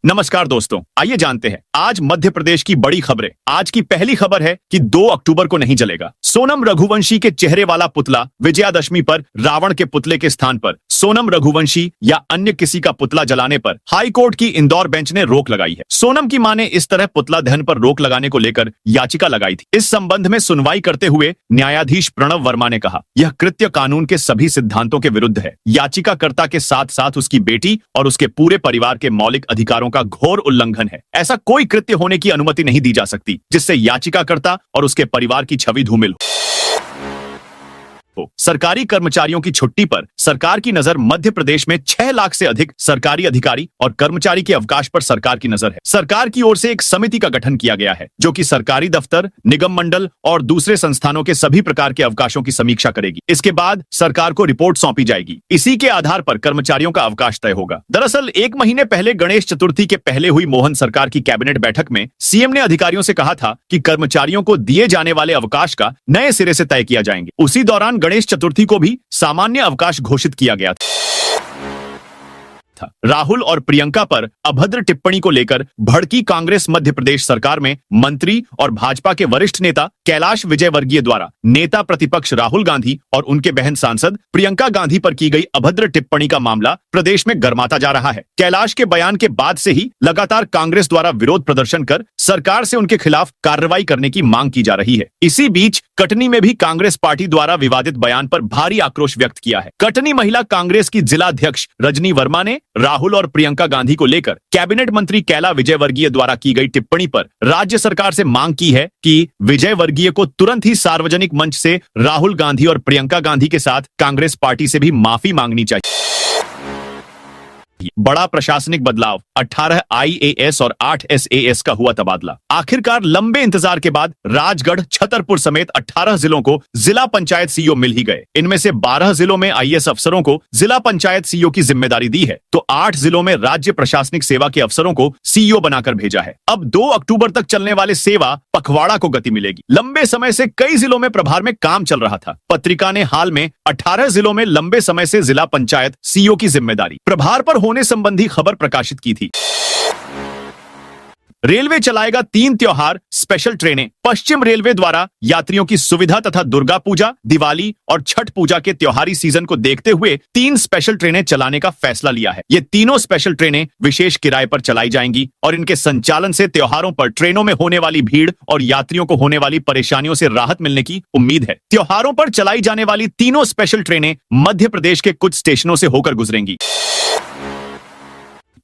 नमस्कार दोस्तों, आइए जानते हैं आज मध्य प्रदेश की बड़ी खबरें। आज की पहली खबर है कि 2 अक्टूबर को नहीं जलेगा। सोनम रघुवंशी के चेहरे वाला पुतला विजयादशमी पर रावण के पुतले के स्थान पर सोनम रघुवंशी या अन्य किसी का पुतला जलाने पर हाई कोर्ट की इंदौर बेंच ने रोक लगाई है। सोनम की मां ने इस तरह पुतला दहन पर रोक लगाने को लेकर याचिका लगाई थी। इस संबंध में सुनवाई करते हुए न्यायाधीश प्रणव वर्मा ने कहा, यह कृत्य कानून के सभी सिद्धांतों के विरुद्ध है। याचिकाकर्ता के साथ साथ उसकी बेटी और उसके पूरे परिवार के मौलिक अधिकारों का घोर उल्लंघन है। ऐसा कोई कृत्य होने की अनुमति नहीं दी जा सकती जिससे याचिकाकर्ता और उसके परिवार की छवि धूमिल हो। सरकारी कर्मचारियों की छुट्टी पर सरकार की नजर। मध्य प्रदेश में 6 लाख से अधिक सरकारी अधिकारी और कर्मचारी के अवकाश पर सरकार की नजर है। सरकार की ओर से एक समिति का गठन किया गया है जो कि सरकारी दफ्तर, निगम मंडल और दूसरे संस्थानों के सभी प्रकार के अवकाशों की समीक्षा करेगी। इसके बाद सरकार को रिपोर्ट सौंपी जाएगी। इसी के आधार पर कर्मचारियों का अवकाश तय होगा। दरअसल 1 महीने पहले गणेश चतुर्थी के पहले हुई मोहन सरकार की कैबिनेट बैठक में सीएम ने अधिकारियों से कहा था कि कर्मचारियों को दिए जाने वाले अवकाश का नए सिरे से तय किया जाएंगे। उसी दौरान गणेश चतुर्थी को भी सामान्य अवकाश घोषित किया गया था। राहुल और प्रियंका पर अभद्र टिप्पणी को लेकर भड़की कांग्रेस। मध्य प्रदेश सरकार में मंत्री और भाजपा के वरिष्ठ नेता कैलाश विजयवर्गीय द्वारा नेता प्रतिपक्ष राहुल गांधी और उनके बहन सांसद प्रियंका गांधी पर की गई अभद्र टिप्पणी का मामला प्रदेश में गर्माता जा रहा है। कैलाश के बयान के बाद से ही लगातार कांग्रेस द्वारा विरोध प्रदर्शन कर सरकार से उनके खिलाफ कार्रवाई करने की मांग की जा रही है। इसी बीच कटनी में भी कांग्रेस पार्टी द्वारा विवादित बयान पर भारी आक्रोश व्यक्त किया है। कटनी महिला कांग्रेस की जिला अध्यक्ष रजनी वर्मा ने राहुल और प्रियंका गांधी को लेकर कैबिनेट मंत्री कैला विजयवर्गीय द्वारा की गई टिप्पणी पर राज्य सरकार से मांग की है कि विजयवर्गीय को तुरंत ही सार्वजनिक मंच से राहुल गांधी और प्रियंका गांधी के साथ कांग्रेस पार्टी से भी माफी मांगनी चाहिए। बड़ा प्रशासनिक बदलाव, 18 आईएएस और 8 एसएएस का हुआ तबादला। आखिरकार लंबे इंतजार के बाद राजगढ़, छतरपुर समेत 18 जिलों को जिला पंचायत सीईओ मिल ही गए। इनमें से 12 जिलों में आईएएस अफसरों को जिला पंचायत सीईओ की जिम्मेदारी दी है तो 8 जिलों में राज्य प्रशासनिक सेवा के अफसरों को सीईओ बनाकर भेजा है। अब 2 अक्टूबर तक चलने वाले सेवा पखवाड़ा को गति मिलेगी। लंबे समय से कई जिलों में प्रभार में काम चल रहा था। पत्रिका ने हाल में 18 जिलों में लंबे समय से जिला पंचायत सीईओ की जिम्मेदारी प्रभार पर होने संबंधी खबर प्रकाशित की थी। रेलवे चलाएगा 3 त्योहार स्पेशल ट्रेनें। पश्चिम रेलवे द्वारा यात्रियों की सुविधा तथा दुर्गा पूजा, दिवाली और छठ पूजा के त्योहारी सीजन को देखते हुए 3 स्पेशल ट्रेनें चलाने का फैसला लिया है। ये तीनों स्पेशल ट्रेनें विशेष किराए पर चलाई जाएंगी और इनके संचालन से त्योहारों पर ट्रेनों में होने वाली भीड़ और यात्रियों को होने वाली परेशानियों से राहत मिलने की उम्मीद है। त्योहारों पर चलाई जाने वाली तीनों स्पेशल ट्रेनें मध्य प्रदेश के कुछ स्टेशनों से होकर गुजरेंगी।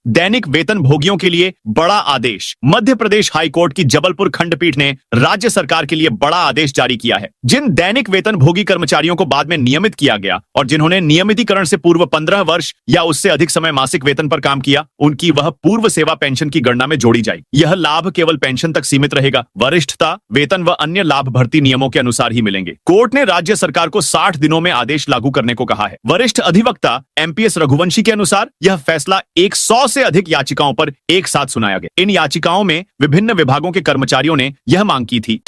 दैनिक वेतन भोगियों के लिए बड़ा आदेश। मध्य प्रदेश हाई कोर्ट की जबलपुर खंडपीठ ने राज्य सरकार के लिए बड़ा आदेश जारी किया है। जिन दैनिक वेतन भोगी कर्मचारियों को बाद में नियमित किया गया और जिन्होंने नियमितीकरण से पूर्व 15 वर्ष या उससे अधिक समय मासिक वेतन पर काम किया, उनकी वह पूर्व सेवा पेंशन की गणना में जोड़ी जाएगी। यह लाभ केवल पेंशन तक सीमित रहेगा। वरिष्ठता वेतन व अन्य लाभ भर्ती नियमों के अनुसार ही मिलेंगे। कोर्ट ने राज्य सरकार को 60 दिनों में आदेश लागू करने को कहा है। वरिष्ठ अधिवक्ता एमपीएस रघुवंशी के अनुसार यह फैसला 100 से अधिक याचिकाओं पर एक साथ सुनाया गया। इन याचिकाओं में विभिन्न विभागों के कर्मचारियों ने यह मांग की थी।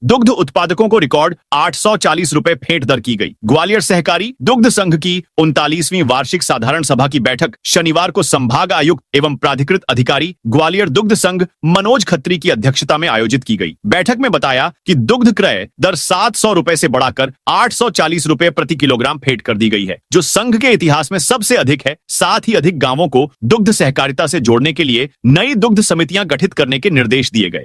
दुग्ध उत्पादकों को रिकॉर्ड 840 रुपए भेंट दर की गई। ग्वालियर सहकारी दुग्ध संघ की 39वीं वार्षिक साधारण सभा की बैठक शनिवार को संभाग आयुक्त एवं प्राधिकृत अधिकारी ग्वालियर दुग्ध संघ मनोज खत्री की अध्यक्षता में आयोजित की गई। बैठक में बताया कि दुग्ध क्रय दर 700 रुपए से बढ़ाकर 840 रुपए प्रति किलोग्राम भेंट कर दी गई है, जो संघ के इतिहास में सबसे अधिक है। साथ ही अधिक गांवों को दुग्ध सहकारिता से जोड़ने के लिए नई दुग्ध समितियां गठित करने के निर्देश दिए गए।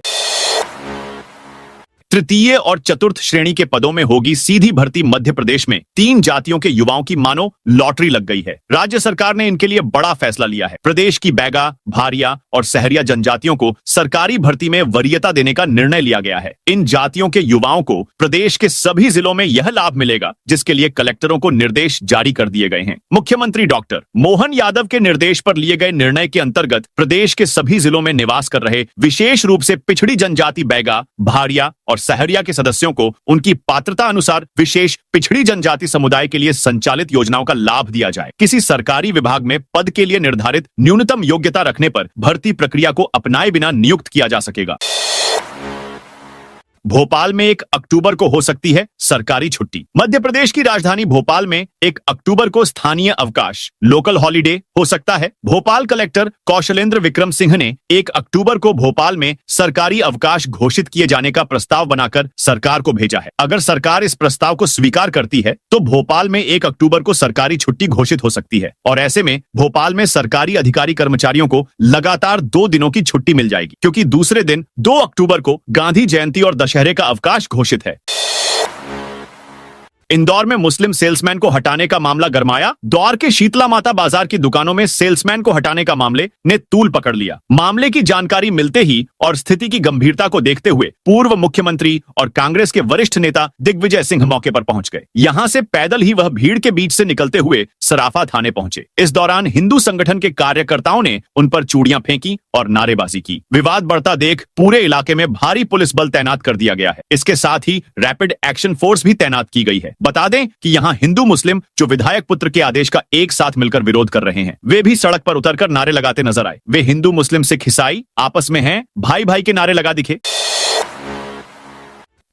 तृतीय और चतुर्थ श्रेणी के पदों में होगी सीधी भर्ती। मध्य प्रदेश में 3 जातियों के युवाओं की मानो लॉटरी लग गई है। राज्य सरकार ने इनके लिए बड़ा फैसला लिया है। प्रदेश की बैगा, भारिया और सहरिया जनजातियों को सरकारी भर्ती में वरीयता देने का निर्णय लिया गया है। इन जातियों के युवाओं को प्रदेश के सभी जिलों में यह लाभ मिलेगा, जिसके लिए कलेक्टरों को निर्देश जारी कर दिए गए हैं। मुख्यमंत्री डॉक्टर मोहन यादव के निर्देश पर लिए गए निर्णय के अंतर्गत प्रदेश के सभी जिलों में निवास कर रहे विशेष रूप से पिछड़ी जनजाति बैगा, भारिया और सहरिया के सदस्यों को उनकी पात्रता अनुसार विशेष पिछड़ी जनजाति समुदाय के लिए संचालित योजनाओं का लाभ दिया जाए। किसी सरकारी विभाग में पद के लिए निर्धारित न्यूनतम योग्यता रखने पर भर्ती प्रक्रिया को अपनाए बिना नियुक्त किया जा सकेगा। भोपाल में 1 अक्टूबर को हो सकती है सरकारी छुट्टी। मध्य प्रदेश की राजधानी भोपाल में 1 अक्टूबर को स्थानीय अवकाश, लोकल हॉलिडे हो सकता है। भोपाल कलेक्टर कौशलेंद्र विक्रम सिंह ने 1 अक्टूबर को भोपाल में सरकारी अवकाश घोषित किए जाने का प्रस्ताव बनाकर सरकार को भेजा है। अगर सरकार इस प्रस्ताव को स्वीकार करती है तो भोपाल में 1 अक्टूबर को सरकारी छुट्टी घोषित हो सकती है और ऐसे में भोपाल में सरकारी अधिकारी कर्मचारियों को लगातार 2 दिनों की छुट्टी मिल जाएगी, क्योंकि दूसरे दिन 2 अक्टूबर को गांधी जयंती और दशहरे का अवकाश घोषित है। इंदौर में मुस्लिम सेल्समैन को हटाने का मामला गरमाया। दौर के शीतला माता बाजार की दुकानों में सेल्समैन को हटाने का मामले ने तूल पकड़ लिया। मामले की जानकारी मिलते ही और स्थिति की गंभीरता को देखते हुए पूर्व मुख्यमंत्री और कांग्रेस के वरिष्ठ नेता दिग्विजय सिंह मौके पर पहुंच गए। यहां से पैदल ही वह भीड़ के बीच से निकलते हुए सराफा थाने पहुंचे। इस दौरान हिंदू संगठन के कार्यकर्ताओं ने उन पर चूड़ियां फेंकी और नारेबाजी की। विवाद बढ़ता देख पूरे इलाके में भारी पुलिस बल तैनात कर दिया गया है। इसके साथ ही रैपिड एक्शन फोर्स भी तैनात की गई है। बता दें कि यहां हिंदू मुस्लिम जो विधायक पुत्र के आदेश का एक साथ मिलकर विरोध कर रहे हैं, वे भी सड़क पर उतरकर नारे लगाते नजर आए। वे हिंदू मुस्लिम सिख ईसाई आपस में हैं, भाई भाई के नारे लगा दिखे।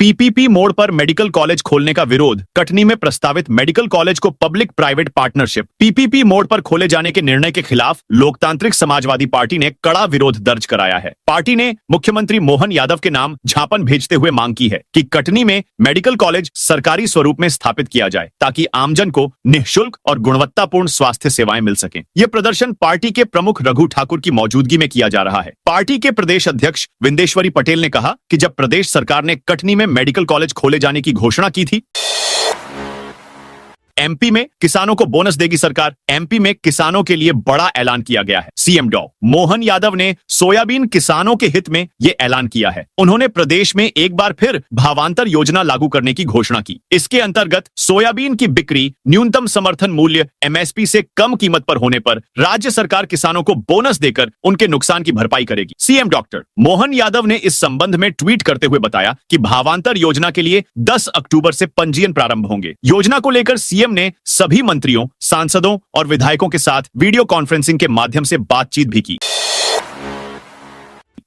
पीपीपी मोड़ पर मेडिकल कॉलेज खोलने का विरोध। कटनी में प्रस्तावित मेडिकल कॉलेज को पब्लिक प्राइवेट पार्टनरशिप पीपीपी मोड़ पर खोले जाने के निर्णय के खिलाफ लोकतांत्रिक समाजवादी पार्टी ने कड़ा विरोध दर्ज कराया है। पार्टी ने मुख्यमंत्री मोहन यादव के नाम झापन भेजते हुए मांग की है कि कटनी में मेडिकल कॉलेज सरकारी स्वरूप में स्थापित किया जाए ताकि आमजन को निःशुल्क और गुणवत्तापूर्ण स्वास्थ्य सेवाएं मिल सकें। यह प्रदर्शन पार्टी के प्रमुख रघु ठाकुर की मौजूदगी में किया जा रहा है। पार्टी के प्रदेश अध्यक्ष विंदेश्वरी पटेल ने कहा कि जब प्रदेश सरकार ने कटनी में मेडिकल कॉलेज खोले जाने की घोषणा की थी, एमपी में किसानों को बोनस देगी सरकार। एमपी में किसानों के लिए बड़ा ऐलान किया गया है। सीएम डॉ मोहन यादव ने सोयाबीन किसानों के हित में ये ऐलान किया है। उन्होंने प्रदेश में एक बार फिर भावांतर योजना लागू करने की घोषणा की। इसके अंतर्गत सोयाबीन की बिक्री न्यूनतम समर्थन मूल्य एमएसपी से कम कीमत पर होने पर राज्य सरकार किसानों को बोनस देकर उनके नुकसान की भरपाई करेगी। सीएम डॉक्टर मोहन यादव ने इस संबंध में ट्वीट करते हुए बताया कि भावांतर योजना के लिए 10 अक्टूबर से पंजीयन प्रारंभ होंगे। योजना को लेकर सीएम ने सभी मंत्रियों, सांसदों और विधायकों के साथ वीडियो कॉन्फ्रेंसिंग के माध्यम से बातचीत भी की।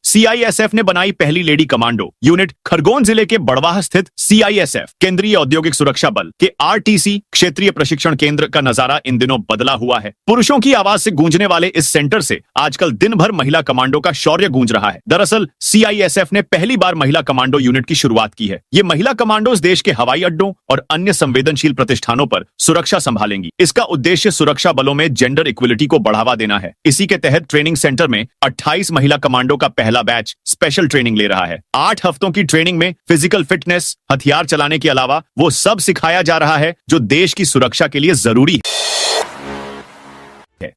सीआईएसएफ ने बनाई पहली लेडी कमांडो यूनिट। खरगोन जिले के बड़वाह स्थित सीआईएसएफ केंद्रीय औद्योगिक सुरक्षा बल के आरटीसी क्षेत्रीय प्रशिक्षण केंद्र का नजारा इन दिनों बदला हुआ है। पुरुषों की आवाज से गूंजने वाले इस सेंटर से आजकल दिन भर महिला कमांडो का शौर्य गूंज रहा है। दरअसल सीआईएसएफ ने पहली बार महिला कमांडो यूनिट की शुरुआत की है। ये महिला कमांडोज देश के हवाई अड्डों और अन्य संवेदनशील प्रतिष्ठानों पर सुरक्षा संभालेंगी। इसका उद्देश्य सुरक्षा बलों में जेंडर इक्विलिटी को बढ़ावा देना है। इसी के तहत ट्रेनिंग सेंटर में 28 महिला कमांडो का पहला बैच स्पेशल ट्रेनिंग ले रहा है। 8 हफ्तों की ट्रेनिंग में फिजिकल फिटनेस, हथियार चलाने के अलावा वो सब सिखाया जा रहा है जो देश की सुरक्षा के लिए जरूरी है।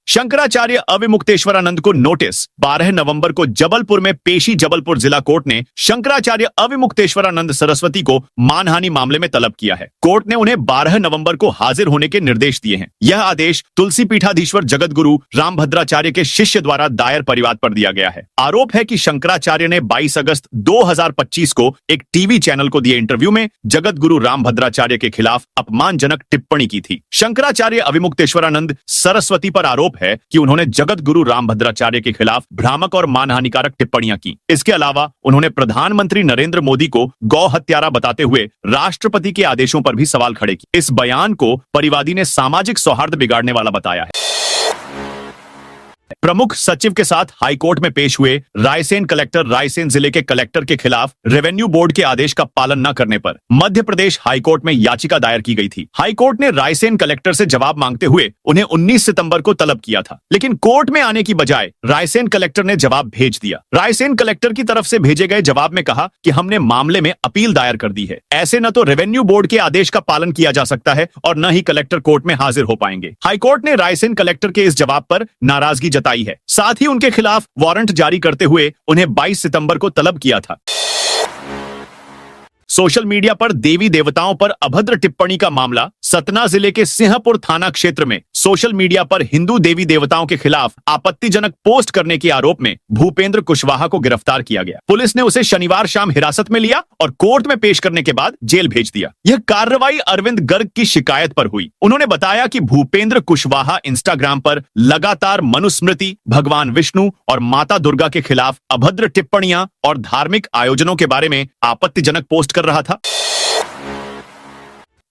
शंकराचार्य अविमुक्तेश्वरानंद को नोटिस। 12 नवंबर को जबलपुर में पेशी जबलपुर जिला कोर्ट ने शंकराचार्य अविमुक्तेश्वरानंद सरस्वती को मानहानि मामले में तलब किया है। कोर्ट ने उन्हें 12 नवंबर को हाजिर होने के निर्देश दिए हैं। यह आदेश तुलसी पीठाधीश्वर जगत गुरु रामभद्राचार्य के शिष्य द्वारा दायर परिवाद पर दिया गया है। आरोप है कि शंकराचार्य ने 22 अगस्त 2025 को एक टीवी चैनल को दिए इंटरव्यू में जगत गुरु रामभद्राचार्य के खिलाफ अपमानजनक टिप्पणी की थी। शंकराचार्य अविमुक्तेश्वरानंद सरस्वती पर आरोप है कि उन्होंने जगत गुरु रामभद्राचार्य के खिलाफ भ्रामक और मानहानिकारक टिप्पणियां की। इसके अलावा उन्होंने प्रधानमंत्री नरेंद्र मोदी को गौ हत्यारा बताते हुए राष्ट्रपति के आदेशों पर भी सवाल खड़े किए। इस बयान को परिवादी ने सामाजिक सौहार्द बिगाड़ने वाला बताया है। प्रमुख सचिव के साथ हाईकोर्ट में पेश हुए रायसेन कलेक्टर रायसेन जिले के कलेक्टर के खिलाफ रेवेन्यू बोर्ड के आदेश का पालन न करने पर मध्य प्रदेश हाईकोर्ट में याचिका दायर की गई थी। हाईकोर्ट ने रायसेन कलेक्टर से जवाब मांगते हुए उन्हें 19 सितंबर को तलब किया था, लेकिन कोर्ट में आने की बजाय रायसेन कलेक्टर ने जवाब भेज दिया। रायसेन कलेक्टर की तरफ से भेजे गए जवाब में कहा कि हमने मामले में अपील दायर कर दी है। ऐसे न तो रेवेन्यू बोर्ड के आदेश का पालन किया जा सकता है और न ही कलेक्टर कोर्ट में हाजिर हो पाएंगे। हाईकोर्ट ने रायसेन कलेक्टर के इस जवाब पर नाराजगी जताई है। साथ ही उनके खिलाफ वारंट जारी करते हुए उन्हें 22 सितंबर को तलब किया था। सोशल मीडिया पर देवी देवताओं पर अभद्र टिप्पणी का मामला। सतना जिले के सिंहपुर थाना क्षेत्र में सोशल मीडिया पर हिंदू देवी देवताओं के खिलाफ आपत्तिजनक पोस्ट करने के आरोप में भूपेंद्र कुशवाहा को गिरफ्तार किया गया। पुलिस ने उसे शनिवार शाम हिरासत में लिया और कोर्ट में पेश करने के बाद जेल भेज दिया। यह कार्रवाई अरविंद गर्ग की शिकायत पर हुई। उन्होंने बताया कि भूपेंद्र कुशवाहा इंस्टाग्राम पर लगातार मनुस्मृति, भगवान विष्णु और माता दुर्गा के खिलाफ अभद्र टिप्पणियां और धार्मिक आयोजनों के बारे में आपत्तिजनक पोस्ट कर रहा था।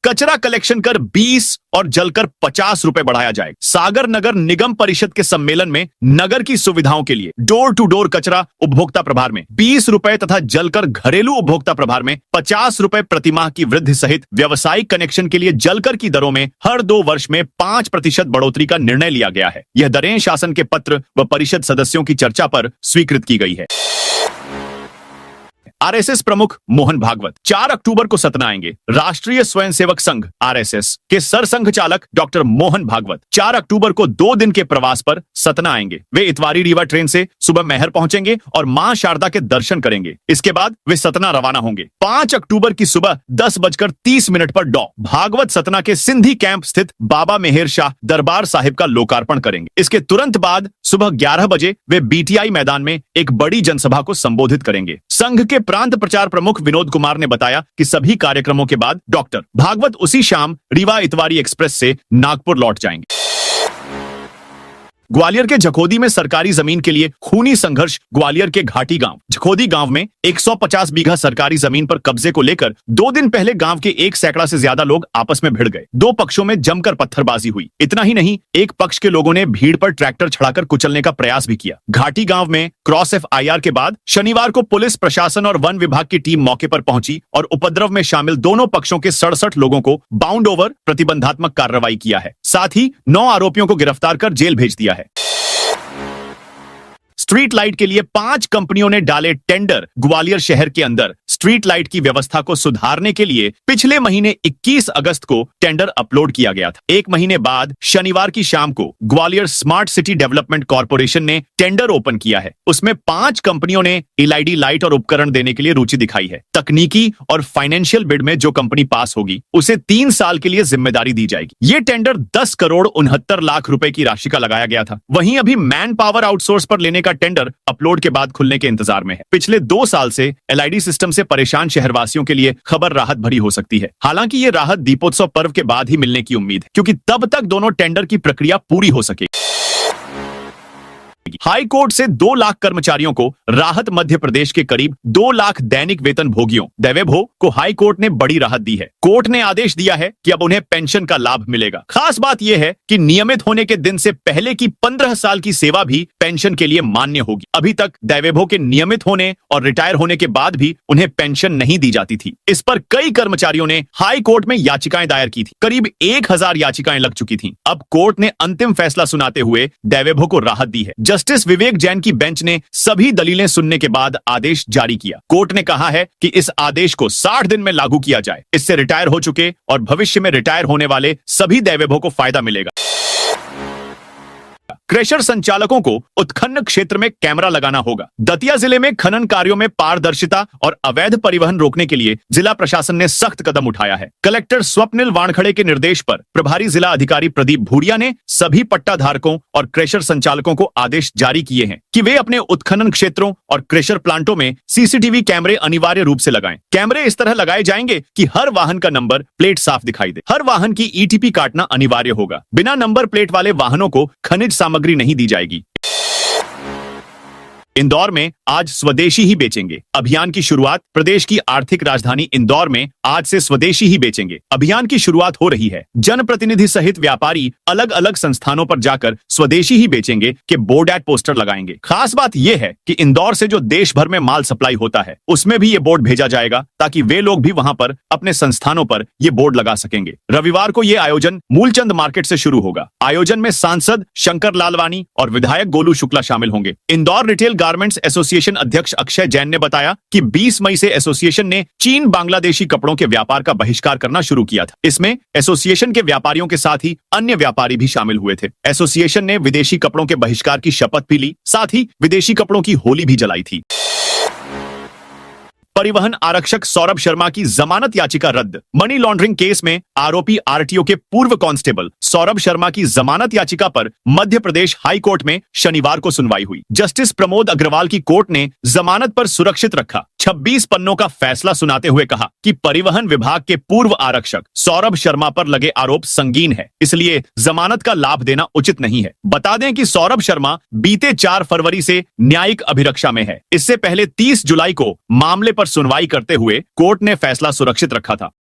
कचरा कलेक्शन कर 20 और जलकर 50 रुपए बढ़ाया जाएगा। सागर नगर निगम परिषद के सम्मेलन में नगर की सुविधाओं के लिए डोर टू डोर कचरा उपभोक्ता प्रभार में 20 रुपए तथा जलकर घरेलू उपभोक्ता प्रभार में 50 रुपए प्रतिमाह की वृद्धि सहित व्यावसायिक कनेक्शन के लिए जलकर की दरों में हर 2 वर्ष में 5% बढ़ोतरी का निर्णय लिया गया है। यह दरें शासन के पत्र व परिषद सदस्यों की चर्चा पर स्वीकृत की गई है। आरएसएस प्रमुख मोहन भागवत 4 अक्टूबर को सतना आएंगे। राष्ट्रीय स्वयंसेवक संघ आरएसएस के सरसंघ चालक डॉक्टर मोहन भागवत 4 अक्टूबर को 2 दिन के प्रवास पर सतना आएंगे। वे इतवारी रीवा ट्रेन से सुबह मैहर पहुंचेंगे और मां शारदा के दर्शन करेंगे। इसके बाद वे सतना रवाना होंगे। 5 अक्टूबर की सुबह 10:30 पर डॉ भागवत सतना के सिंधी कैंप स्थित बाबा मेहर शाह दरबार साहिब का लोकार्पण करेंगे। इसके तुरंत बाद सुबह 11 बजे वे बीटीआई मैदान में एक बड़ी जनसभा को संबोधित करेंगे। संघ के प्रांत प्रचार प्रमुख विनोद कुमार ने बताया कि सभी कार्यक्रमों के बाद डॉक्टर भागवत उसी शाम रीवा इतवारी एक्सप्रेस से नागपुर लौट जाएंगे। ग्वालियर के झकोदी में सरकारी जमीन के लिए खूनी संघर्ष। ग्वालियर के घाटी गांव झकोदी गांव में 150 बीघा सरकारी जमीन पर कब्जे को लेकर 2 दिन पहले गांव के 1 सैकड़ा से ज्यादा लोग आपस में भिड़ गए। 2 पक्षों में जमकर पत्थरबाजी हुई। इतना ही नहीं, एक पक्ष के लोगों ने भीड़ पर ट्रैक्टर चढ़ाकर कुचलने का प्रयास भी किया। घाटी गांव में क्रॉस FIR के बाद शनिवार को पुलिस प्रशासन और वन विभाग की टीम मौके पर पहुंची और उपद्रव में शामिल दोनों पक्षों के 67 लोगों को बाउंड ओवर प्रतिबंधात्मक कार्रवाई किया है। साथ ही 9 आरोपियों को गिरफ्तार कर जेल भेज दिया है। स्ट्रीट लाइट के लिए 5 कंपनियों ने डाले टेंडर। ग्वालियर शहर के अंदर स्ट्रीट लाइट की व्यवस्था को सुधारने के लिए पिछले महीने 21 अगस्त को टेंडर अपलोड किया गया था। 1 महीने बाद शनिवार की शाम को Gwalior smart city development corporation ने टेंडर ओपन किया है। उसमें 5 कंपनियों ने LED लाइट और उपकरण देने के लिए रुचि दिखाई है। तकनीकी और फाइनेंशियल बिड में जो कंपनी पास होगी उसे 3 साल के लिए जिम्मेदारी दी जाएगी। ये टेंडर 10 करोड़ 69 लाख रुपए की राशि का लगाया गया था। वहीं अभी मैन पावर आउटसोर्स पर लेने का टेंडर अपलोड के बाद खुलने के इंतजार में है। पिछले 2 साल से LID सिस्टम से परेशान शहरवासियों के लिए खबर राहत भरी हो सकती है। हालांकि ये राहत दीपोत्सव पर्व के बाद ही मिलने की उम्मीद है, क्योंकि तब तक दोनों टेंडर की प्रक्रिया पूरी हो सके। हाई कोर्ट से 2 लाख कर्मचारियों को राहत। मध्य प्रदेश के करीब 2 लाख दैनिक वेतन भोगियों दैवेभो को हाई कोर्ट ने बड़ी राहत दी है। कोर्ट ने आदेश दिया है कि अब उन्हें पेंशन का लाभ मिलेगा। खास बात यह है कि नियमित होने के दिन से पहले की 15 साल की सेवा भी पेंशन के लिए मान्य होगी। अभी तक दैवेभो के नियमित होने और रिटायर होने के बाद भी उन्हें पेंशन नहीं दी जाती थी। इस पर कई कर्मचारियों ने हाई कोर्ट में याचिकाएं दायर की थी। करीब 1000 याचिकाएं लग चुकी थी। अब कोर्ट ने अंतिम फैसला सुनाते हुए दैवेभो को राहत दी है। जस्टिस विवेक जैन की बेंच ने सभी दलीलें सुनने के बाद आदेश जारी किया। कोर्ट ने कहा है कि इस आदेश को 60 दिन में लागू किया जाए। इससे रिटायर हो चुके और भविष्य में रिटायर होने वाले सभी दैवेभो को फायदा मिलेगा। क्रेशर संचालकों को उत्खनन क्षेत्र में कैमरा लगाना होगा। दतिया जिले में खनन कार्यों में पारदर्शिता और अवैध परिवहन रोकने के लिए जिला प्रशासन ने सख्त कदम उठाया है। कलेक्टर स्वप्निल वानखड़े के निर्देश पर प्रभारी जिला अधिकारी प्रदीप भूरिया ने सभी पट्टा धारकों और क्रेशर संचालकों को आदेश जारी किए हैं कि वे अपने उत्खनन क्षेत्रों और क्रेशर प्लांटों में CCTV कैमरे अनिवार्य रूप से लगाएं। कैमरे इस तरह लगाए जाएंगे कि हर वाहन का नंबर प्लेट साफ दिखाई दे। हर वाहन की ETP काटना अनिवार्य होगा। बिना नंबर प्लेट वाले वाहनों को खनिज सामग्री नहीं दी जाएगी। इंदौर में आज स्वदेशी ही बेचेंगे अभियान की शुरुआत। प्रदेश की आर्थिक राजधानी इंदौर में आज से स्वदेशी ही बेचेंगे अभियान की शुरुआत हो रही है। जनप्रतिनिधि सहित व्यापारी अलग अलग संस्थानों पर जाकर स्वदेशी ही बेचेंगे के बोर्ड एड पोस्टर लगाएंगे। खास बात यह है कि इंदौर से जो देश भर में माल सप्लाई होता है उसमें भी ये बोर्ड भेजा जाएगा, ताकि वे लोग भी वहां पर अपने संस्थानों पर ये बोर्ड लगा सकेंगे। रविवार को ये आयोजन मूलचंद मार्केट से शुरू होगा। आयोजन में सांसद शंकर लालवानी और विधायक गोलू शुक्ला शामिल होंगे। इंदौर रिटेल गारमेंट्स एसोसिएशन अध्यक्ष अक्षय जैन ने बताया कि 20 मई से एसोसिएशन ने चीन बांग्लादेशी कपड़ों के व्यापार का बहिष्कार करना शुरू किया था। इसमें एसोसिएशन के व्यापारियों के साथ ही अन्य व्यापारी भी शामिल हुए थे। एसोसिएशन ने विदेशी कपड़ों के बहिष्कार की शपथ भी ली, साथ ही विदेशी कपड़ों की होली भी जलाई थी। परिवहन आरक्षक सौरभ शर्मा की जमानत याचिका रद्द। मनी लॉन्ड्रिंग केस में आरोपी आरटीओ के पूर्व कांस्टेबल सौरभ शर्मा की जमानत याचिका पर मध्य प्रदेश हाई कोर्ट में शनिवार को सुनवाई हुई। जस्टिस प्रमोद अग्रवाल की कोर्ट ने जमानत पर सुरक्षित रखा 26 पन्नों का फैसला सुनाते हुए कहा कि परिवहन विभाग के पूर्व आरक्षक सौरभ शर्मा पर लगे आरोप संगीन है, इसलिए जमानत का लाभ देना उचित नहीं है। बता दें कि सौरभ शर्मा बीते 4 फरवरी से न्यायिक अभिरक्षा में है। इससे पहले 30 जुलाई को मामले पर सुनवाई करते हुए कोर्ट ने फैसला सुरक्षित रखा था।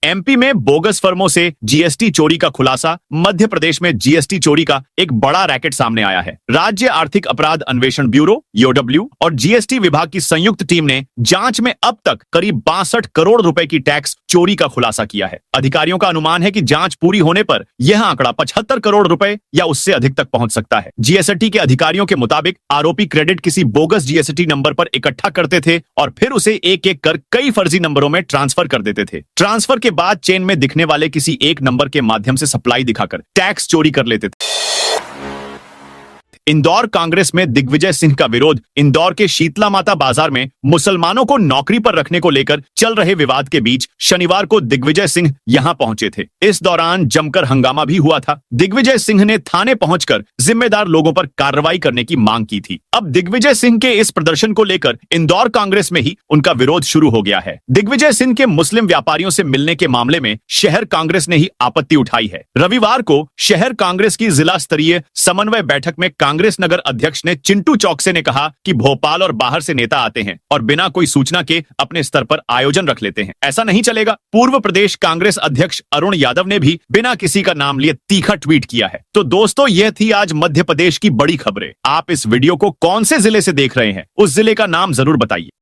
एमपी में बोगस फर्मों से जीएसटी चोरी का खुलासा। मध्य प्रदेश में जीएसटी चोरी का एक बड़ा रैकेट सामने आया है। राज्य आर्थिक अपराध अन्वेषण ब्यूरो (ईओडब्ल्यू) और जीएसटी विभाग की संयुक्त टीम ने जांच में अब तक करीब 62 करोड़ रुपए की टैक्स चोरी का खुलासा किया है। अधिकारियों का अनुमान है कि जांच पूरी होने पर यह आंकड़ा 75 करोड़ रुपए या उससे अधिक तक पहुंच सकता है। जीएसटी के अधिकारियों के मुताबिक आरोपी क्रेडिट किसी बोगस जीएसटी नंबर पर इकट्ठा करते थे और फिर उसे एक एक कर कई फर्जी नंबरों में ट्रांसफर कर देते थे। ट्रांसफर के बाद चेन में दिखने वाले किसी एक नंबर के माध्यम से सप्लाई दिखाकर टैक्स चोरी कर लेते थे। इंदौर कांग्रेस में दिग्विजय सिंह का विरोध। इंदौर के शीतला माता बाजार में मुसलमानों को नौकरी पर रखने को लेकर चल रहे विवाद के बीच शनिवार को दिग्विजय सिंह यहां पहुंचे थे। इस दौरान जमकर हंगामा भी हुआ था। दिग्विजय सिंह ने थाने पहुंचकर जिम्मेदार लोगों पर कार्रवाई करने की मांग की थी। अब दिग्विजय सिंह के इस प्रदर्शन को लेकर इंदौर कांग्रेस में ही उनका विरोध शुरू हो गया है। दिग्विजय सिंह के मुस्लिम व्यापारियों से मिलने के मामले में शहर कांग्रेस ने ही आपत्ति उठाई है। रविवार को शहर कांग्रेस की जिला स्तरीय समन्वय बैठक में कांग्रेस नगर अध्यक्ष ने चिंटू चौकसे ने कहा कि भोपाल और बाहर से नेता आते हैं और बिना कोई सूचना के अपने स्तर पर आयोजन रख लेते हैं, ऐसा नहीं चलेगा। पूर्व प्रदेश कांग्रेस अध्यक्ष अरुण यादव ने भी बिना किसी का नाम लिए तीखा ट्वीट किया है। तो दोस्तों, यह थी आज मध्य प्रदेश की बड़ी खबरें। आप इस वीडियो को कौन से जिले से देख रहे हैं, उस जिले का नाम जरूर बताइए।